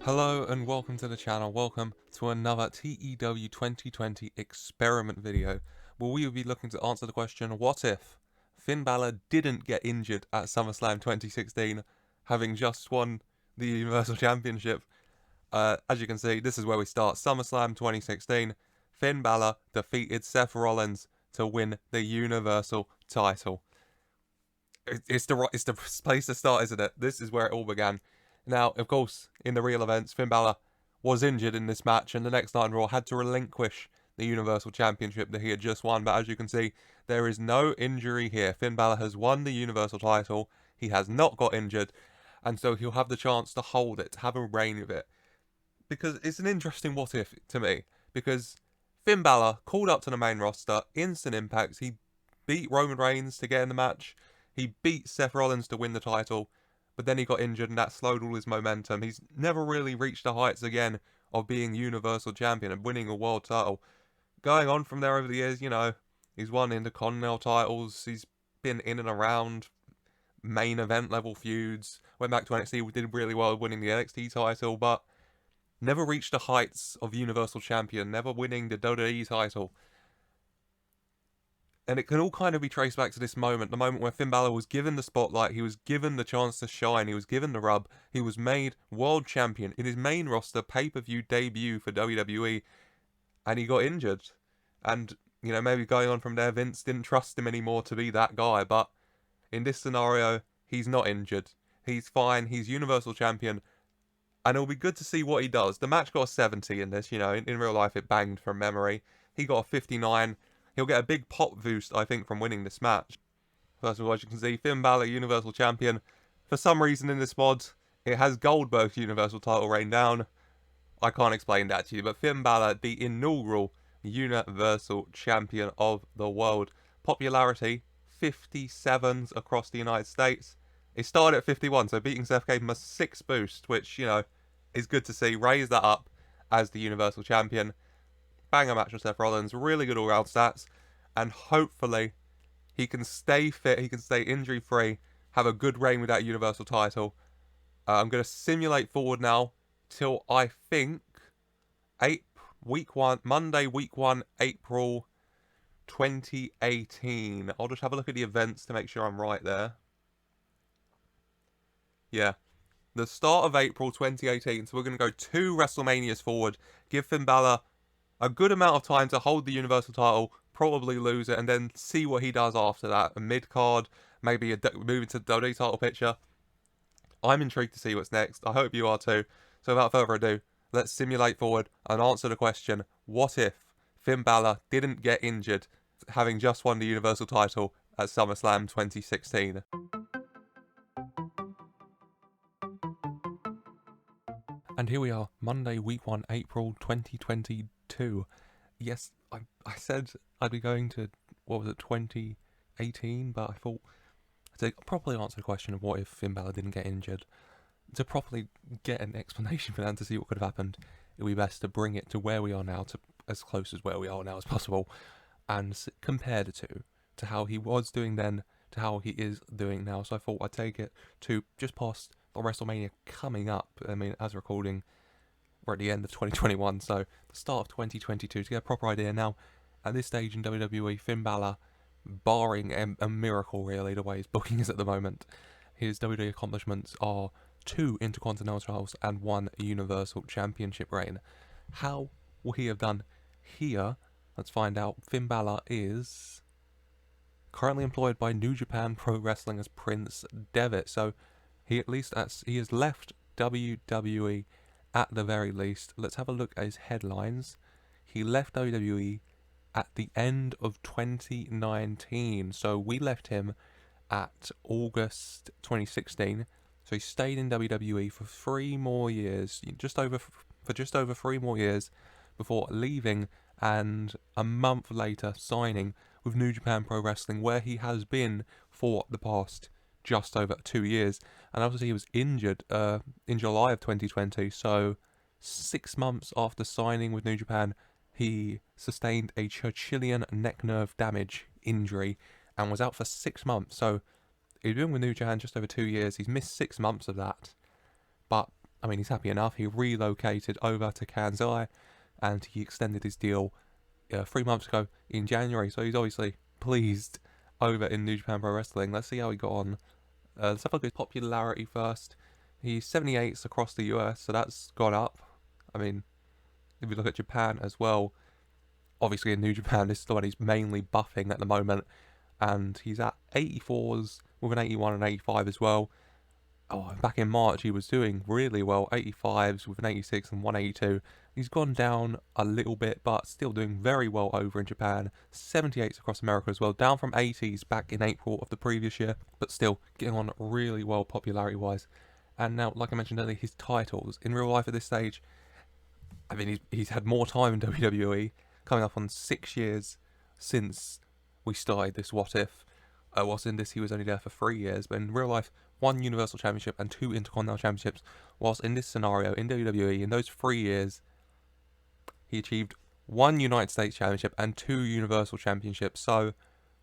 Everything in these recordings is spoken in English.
Hello and welcome to the channel. Welcome to another TEW 2020 experiment video where we will be looking to answer the question, what if Finn Balor didn't get injured at SummerSlam 2016, having just won the Universal Championship? As you can see, this is where we start. SummerSlam 2016, Finn Balor defeated Seth Rollins to win the Universal title. It's the place to start, isn't it? This is where it all began. Now, of course, in the real events, Finn Balor was injured in this match, and the next night on Raw had to relinquish the Universal Championship that he had just won. But as you can see, there is no injury here. Finn Balor has won the Universal title. He has not got injured, and so he'll have the chance to hold it, to have a reign of it. Because it's an interesting what if to me. Because Finn Balor called up to the main roster, instant impact. He beat Roman Reigns to get in the match. He beat Seth Rollins to win the title. But then he got injured and that slowed all his momentum. He's never really reached the heights again of being Universal Champion and winning a world title. Going on from there over the years, he's won Intercontinental titles. He's been in and around main event level feuds. Went back to NXT, did really well winning the NXT title, but never reached the heights of Universal Champion, never winning the WWE title. And it can all kind of be traced back to this moment, the moment where Finn Balor was given the spotlight, he was given the chance to shine, he was given the rub, he was made world champion in his main roster pay-per-view debut for WWE, and he got injured. And, maybe going on from there, Vince didn't trust him anymore to be that guy, but in this scenario, he's not injured. He's fine, he's Universal Champion, and it'll be good to see what he does. The match got a 70 in this, in real life it banged from memory. He got a 59. He'll get a big pop boost, I think, from winning this match. First of all, as you can see, Finn Balor, Universal Champion. For some reason in this mod, it has Goldberg's Universal title reign down. I can't explain that to you, but Finn Balor, the inaugural Universal Champion of the world. Popularity, 57s across the United States. It started at 51, so beating Seth gave him a 6 boost, which, is good to see. Raise that up as the Universal Champion. Banger match with Seth Rollins, really good all-round stats, and hopefully he can stay fit, he can stay injury-free, have a good reign with that Universal title. I'm going to simulate forward now till I think Monday, week 1, April 2018. I'll just have a look at the events to make sure I'm right there. Yeah, the start of April 2018, so we're going to go 2 WrestleManias forward, give Finn Balor a good amount of time to hold the Universal title, probably lose it, and then see what he does after that. A mid-card, maybe move into the WWE title picture. I'm intrigued to see what's next. I hope you are too. So without further ado, let's simulate forward and answer the question, what if Finn Balor didn't get injured, having just won the Universal title at SummerSlam 2016? And here we are, Monday, week 1, April 2022. Yes, I said I'd be going to, 2018, but I thought to properly answer the question of what if Finn Balor didn't get injured, to properly get an explanation for that and to see what could have happened, it would be best to bring it to where we are now, to as close as where we are now as possible, and compare the two, to how he was doing then, to how he is doing now. So I thought I'd take it to just past WrestleMania coming up. I mean, as recording, we're at the end of 2021, so the start of 2022, to get a proper idea now. At this stage in WWE, Finn Balor, barring a miracle really, the way his booking is at the moment, his WWE accomplishments are 2 Intercontinental titles and 1 Universal Championship reign. How will he have done here? Let's find out. Finn Balor is currently employed by New Japan Pro Wrestling as Prince Devitt, so he has left WWE at the very least. Let's have a look at his headlines. He left WWE at the end of 2019. So we left him at August 2016. So he stayed in WWE for 3 more years, just over 3 more years before leaving, and a month later signing with New Japan Pro Wrestling, where he has been for the past just over 2 years. And obviously he was injured in July of 2020, so 6 months after signing with New Japan, he sustained a Churchillian neck nerve damage injury and was out for 6 months. So he's been with New Japan just over 2 years. He's missed 6 months of that, but I mean, he's happy enough. He relocated over to Kansai, and he extended his deal 3 months ago in January. So he's obviously pleased over in New Japan Pro Wrestling. Let's see how he got on. Let's have a look at his popularity first. He's 78th across the US, so that's gone up. I mean, if you look at Japan as well, obviously in New Japan, this is the one he's mainly buffing at the moment, and he's at 84s with an 81 and 85 as well. Oh, back in March he was doing really well, 85s with an 86 and 182. He's gone down a little bit, but still doing very well over in Japan. 78s across America as well, down from 80s back in April of the previous year, but still getting on really well popularity-wise. And now, like I mentioned earlier, his titles. In real life at this stage, I mean, he's had more time in WWE, coming up on 6 years since we started this What If. Whilst in this, he was only there for 3 years, but in real life, 1 Universal Championship and 2 Intercontinental Championships. Whilst in this scenario, in WWE, in those 3 years, he achieved 1 United States Championship and 2 Universal Championships. So,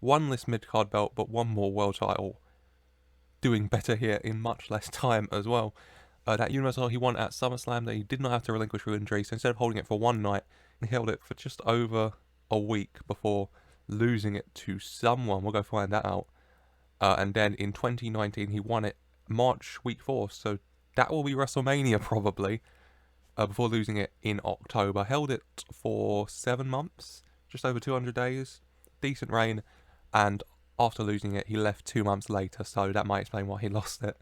1 less mid-card belt, but 1 more world title. Doing better here in much less time as well. That Universal he won at SummerSlam that he did not have to relinquish through injury, so instead of holding it for 1 night, he held it for just over a week before losing it to someone. We'll go find that out. And then in 2019, he won it March week 4, so that will be WrestleMania probably, before losing it in October. Held it for 7 months, just over 200 days. Decent reign, and after losing it, he left 2 months later, so that might explain why he lost it.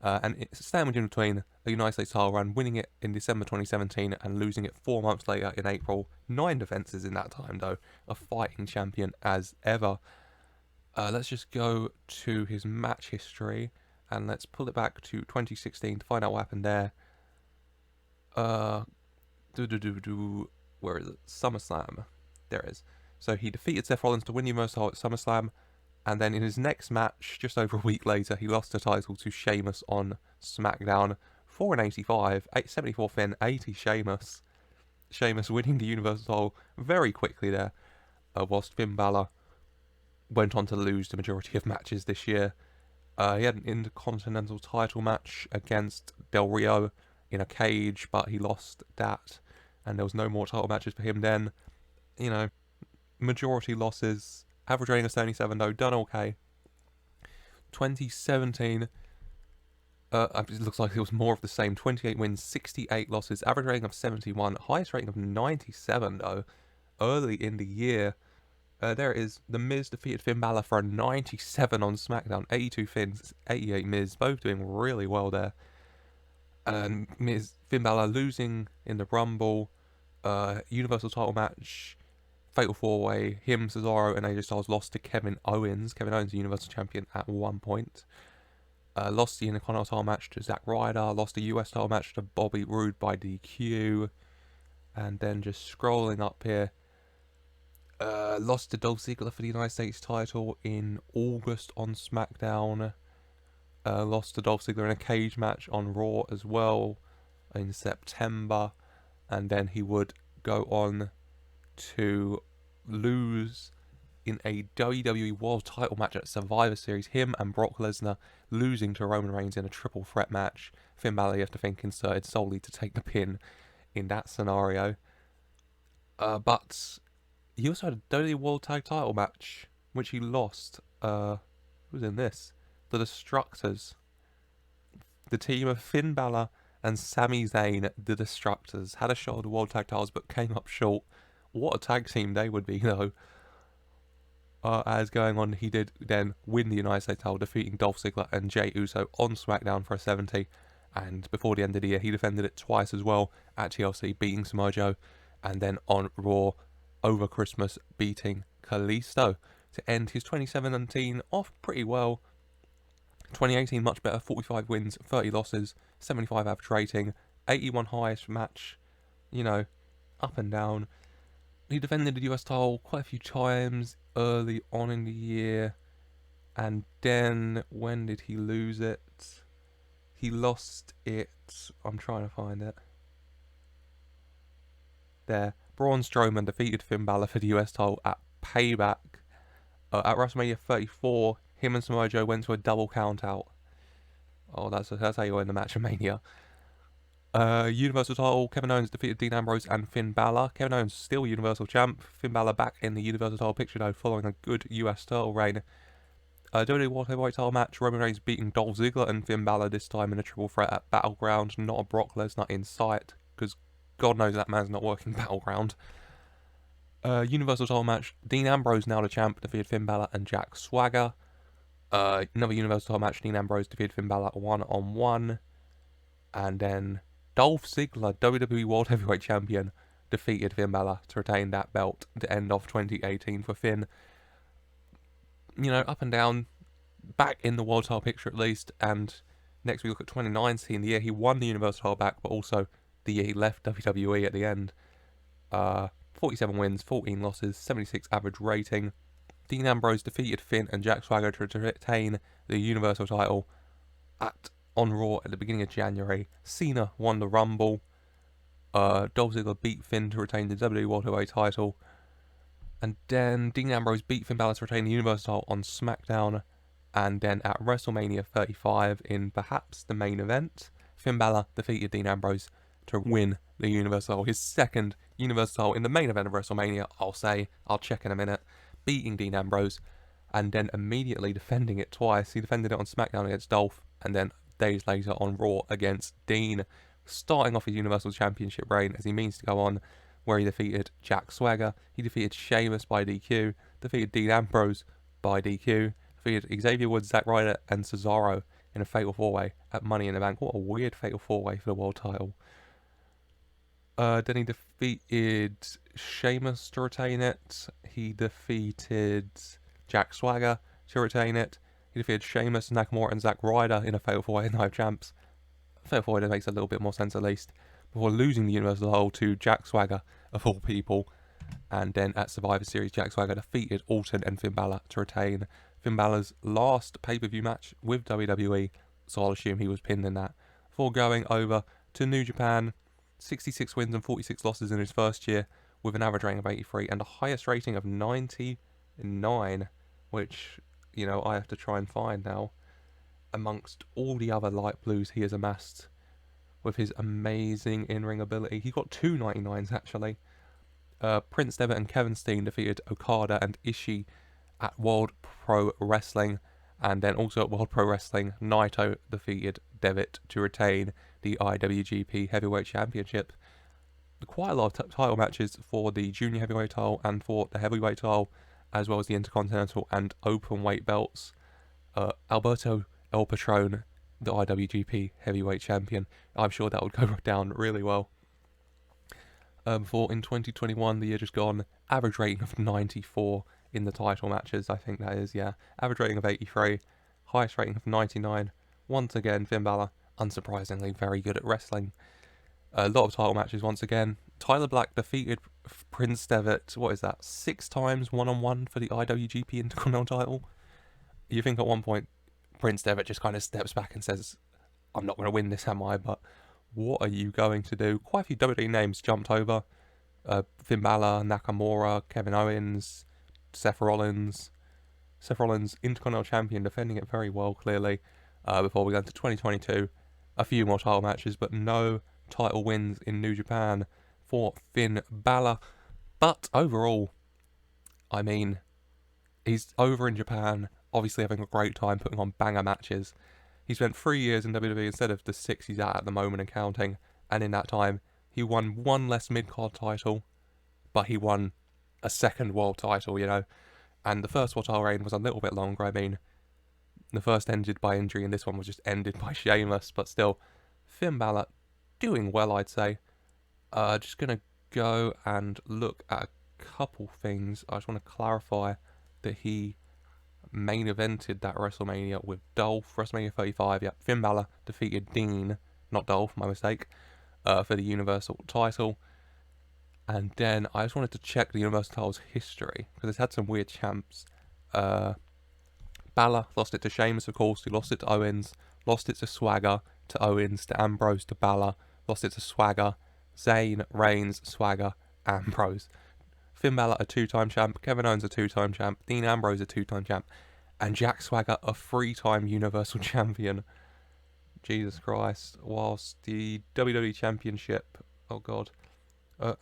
And it's sandwiched in between a United States title run, winning it in December 2017 and losing it 4 months later in April. 9 defenses in that time, though. A fighting champion as ever. Let's just go to his match history and let's pull it back to 2016 to find out what happened there. Where is it? SummerSlam. There it is. So he defeated Seth Rollins to win the Universal title at SummerSlam. And then in his next match, just over a week later, he lost the title to Sheamus on SmackDown. 4 and 85, 74 Finn, 80 Sheamus. Sheamus winning the Universal title very quickly there, whilst Finn Balor went on to lose the majority of matches this year. He had an Intercontinental title match against Del Rio in a cage, but he lost that, and there was no more title matches for him then. You know, majority losses. Average rating of 77 though, done okay. 2017, it looks like it was more of the same. 28 wins, 68 losses, average rating of 71, highest rating of 97 though, early in the year. There it is. The Miz defeated Finn Balor for a 97 on SmackDown. 82 Finn's, 88 Miz, both doing really well there. And Finn Balor losing in the Rumble, Universal title match, Fatal 4-Way, him, Cesaro, and AJ Styles lost to Kevin Owens. Kevin Owens, the Universal Champion at one point. Lost the Intercontinental title match to Zack Ryder. Lost the US title match to Bobby Roode by DQ. And then just scrolling up here. Lost to Dolph Ziggler for the United States title in August on SmackDown. Lost to Dolph Ziggler in a cage match on Raw as well in September. And then he would go on to lose in a WWE World title match at Survivor Series. Him and Brock Lesnar losing to Roman Reigns in a triple threat match. Finn Balor, you have to think, inserted solely to take the pin in that scenario. But he also had a WWE World Tag title match, which he lost. Who was in this? The Destructors. The team of Finn Balor and Sami Zayn, the Destructors, had a shot at the World Tag titles but came up short. What a tag team they would be, though. As going on, he did then win the United States title, defeating Dolph Ziggler and Jey Uso on SmackDown for a 70. And before the end of the year, he defended it twice as well at TLC, beating Samoa Joe. And then on Raw over Christmas, beating Kalisto to end his 2017 off pretty well. 2018, much better, 45 wins, 30 losses, 75 average rating, 81 highest match. You know, up and down. He defended the US title quite a few times early on in the year. And then, when did he lose it? He lost it... I'm trying to find it. There. Braun Strowman defeated Finn Balor for the US title at Payback. At WrestleMania 34, him and Samoa Joe went to a double count out. Oh, that's how you win the match at Mania. Universal title, Kevin Owens defeated Dean Ambrose and Finn Balor. Kevin Owens still Universal champ. Finn Balor back in the Universal title picture though, following a good US title reign. WWE World Heavyweight title match, Roman Reigns beating Dolph Ziggler and Finn Balor, this time in a triple threat at Battleground. Not a Brock Lesnar in sight, because God knows that man's not working Battleground. Universal title match, Dean Ambrose, now the champ, defeated Finn Balor and Jack Swagger. Another Universal title match, Dean Ambrose defeated Finn Balor 1-on-1. And then Dolph Ziggler, WWE World Heavyweight Champion, defeated Finn Balor to retain that belt at the end of 2018 for Finn. You know, up and down, back in the world title picture at least. And next we look at 2019, the year he won the Universal title back, but also the year he left WWE at the end. 47 wins, 14 losses, 76 average rating. Dean Ambrose defeated Finn and Jack Swagger to retain the Universal title on Raw at the beginning of January. Cena won the Rumble. Dolph Ziggler beat Finn to retain the WWE World Heavyweight title. And then Dean Ambrose beat Finn Balor to retain the Universal title on SmackDown. And then at WrestleMania 35, in perhaps the main event, Finn Balor defeated Dean Ambrose to win the Universal title. His second Universal title in the main event of WrestleMania, I'll check in a minute. Beating Dean Ambrose, and then immediately defending it twice. He defended it on SmackDown against Dolph, and then days later on Raw against Dean, starting off his Universal Championship reign as he means to go on, where he defeated Jack Swagger, he defeated Sheamus by DQ, defeated Dean Ambrose by DQ, defeated Xavier Woods, Zack Ryder, and Cesaro in a Fatal 4-Way at Money in the Bank. What a weird Fatal 4-Way for the world title. Then he defeated Sheamus to retain it. He defeated Jack Swagger to retain it. He defeated Sheamus, Nakamura, and Zack Ryder in a Fatal 4-Way Night of Champs. Fatal 4-Way that makes a little bit more sense at least. Before losing the Universal title to Jack Swagger, of all people. And then at Survivor Series, Jack Swagger defeated Orton and Finn Balor to retain Finn Balor's last pay-per-view match with WWE, so I'll assume he was pinned in that. Before going over to New Japan, 66 wins and 46 losses in his first year, with an average rating of 83 and a highest rating of 99, which, you know, I have to try and find now, amongst all the other light blues he has amassed with his amazing in-ring ability. He got 2 99s actually. Prince Devitt and Kevin Steen defeated Okada and Ishii at World Pro Wrestling, and then also at World Pro Wrestling, Naito defeated Devitt to retain the IWGP Heavyweight Championship. Quite a lot of title matches for the Junior Heavyweight title and for the Heavyweight title, as well as the Intercontinental and Openweight belts. Alberto El Patron, the IWGP Heavyweight Champion. I'm sure that would go down really well. For in 2021, the year just gone, average rating of 94 in the title matches, I think that is, yeah. Average rating of 83, highest rating of 99. Once again, Finn Balor, unsurprisingly, very good at wrestling. A lot of title matches once again. Tyler Black defeated Prince Devitt, 6 times one-on-one for the IWGP Intercontinental title? You think at one point, Prince Devitt just kind of steps back and says, I'm not going to win this, am I? But what are you going to do? Quite a few WWE names jumped over. Finn Balor, Nakamura, Kevin Owens, Seth Rollins. Seth Rollins, Intercontinental Champion, defending it very well, clearly. Before we go into 2022, a few more title matches, but no title wins in New Japan for Finn Balor. But overall, I mean, he's over in Japan, obviously having a great time putting on banger matches. He spent 3 years in WWE instead of the 6 he's at the moment and counting, and in that time, he won one less mid-card title, but he won a second world title, you know. And the first world title reign was a little bit longer. I mean, the first ended by injury, and this one was just ended by Sheamus, but still, Finn Balor doing well, I'd say. Just going to go and look at a couple things. I just want to clarify that he main evented that WrestleMania with Dolph. WrestleMania 35, yeah. Finn Balor defeated Dean, not Dolph, my mistake, for the Universal title. And then I just wanted to check the Universal title's history, because it's had some weird champs. Balor lost it to Sheamus, of course. He lost it to Owens, lost it to Swagger, to Owens, to Ambrose, to Balor, lost it to Swagger, Zayn, Reigns, Swagger, Ambrose. Finn Balor a 2-time champ, Kevin Owens a 2-time champ, Dean Ambrose a 2-time champ, and Jack Swagger a 3-time Universal Champion. Jesus Christ. Whilst the WWE Championship, oh god,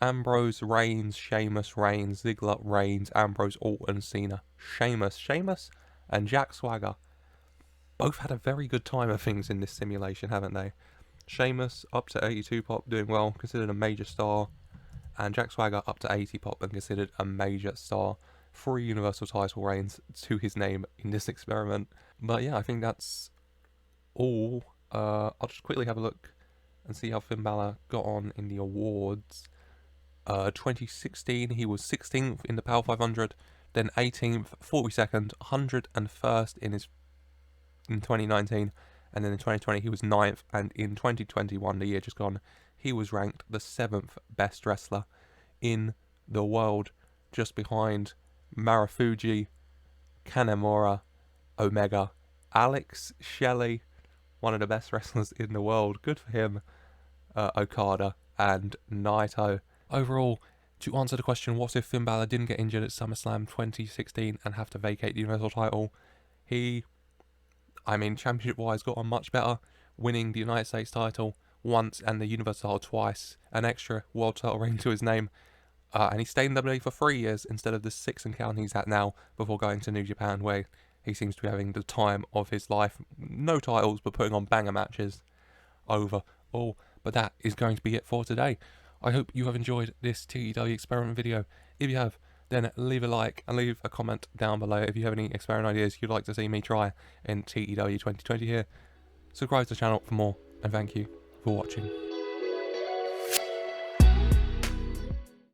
Ambrose, Reigns, Sheamus, Reigns, Ziggler, Reigns, Ambrose, Orton, Cena, Sheamus, and Jack Swagger both had a very good time of things in this simulation, haven't they? Sheamus up to 82 pop, doing well, considered a major star, and Jack Swagger up to 80 pop and considered a major star. 3 Universal title reigns to his name in this experiment. But yeah, I think that's all. I'll just quickly have a look and see how Finn Balor got on in the awards. 2016, he was 16th in the Power 500, then 18th, 42nd, 101st in 2019, and then in 2020 he was 9th, and in 2021, the year just gone, he was ranked the 7th best wrestler in the world, just behind Marufuji, Kanemura, Omega, Alex Shelley, one of the best wrestlers in the world, good for him, Okada, and Naito. Overall, to answer the question, what if Finn Balor didn't get injured at SummerSlam 2016 and have to vacate the Universal title? Championship-wise, got on much better, winning the United States title once and the Universal title twice, an extra world title reign to his name, and he stayed in WWE for 3 years instead of the 6 and count he's at now before going to New Japan, where he seems to be having the time of his life. No titles, but putting on banger matches overall. But that is going to be it for today. I hope you have enjoyed this TEW experiment video. If you have, then leave a like and leave a comment down below if you have any experiment ideas you'd like to see me try in TEW 2020 here. Subscribe to the channel for more, and thank you for watching.